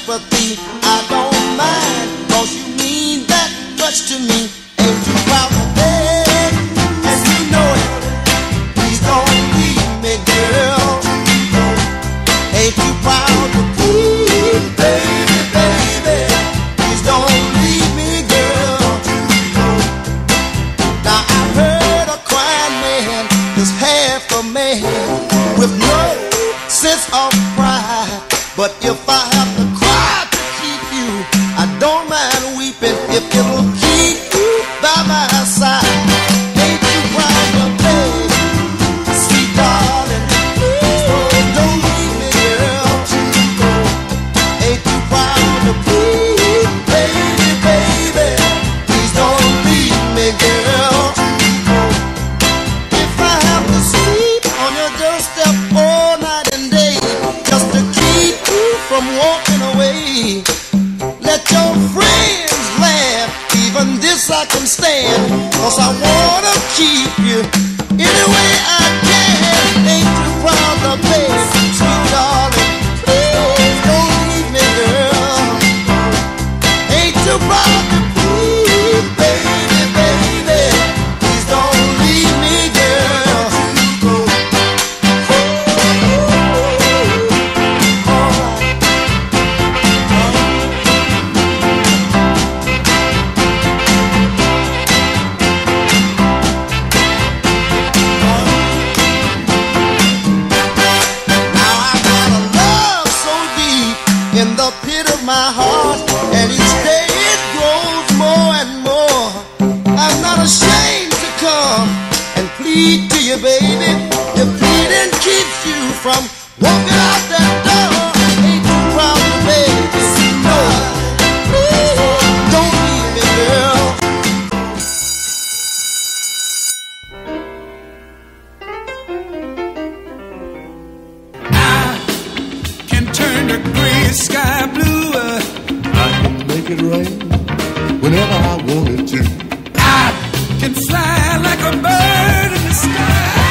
sympathy, I don't mind, 'cause you mean that much to me. Ain't you proud to beg, and you know it. Please don't leave me, girl. Ain't you proud to please, baby, baby? Please don't leave me, girl. Now I heard a crying man is half a man with no sense of pride. But if I have to cry to keep you, I don't mind weeping if it'll keep you by my side. Ain't you proud to beg, sweet darling? Please don't leave me, girl. Ain't you proud to please, baby, baby? Please don't leave me, girl. If I have to sleep on your doorstep all night and day just to keep you from walking away, let your friends laugh, even this I can stand, 'cause I wanna keep you any way I can. Ain't you proud to pay, sweet darling? Please don't leave me, girl. Ain't you proud to please, baby, baby? Please don't leave me, girl. Now I got a love so deep in the pit of my heart, and each day it grows more and more. I'm not ashamed to come and plead to you, baby. Your pleading keeps you from walking out that door. Ain't you proud to baby? No, please don't leave me, girl. Can turn the gray sky blue. I can make it rain whenever I wanted to. I can fly like a bird in the sky.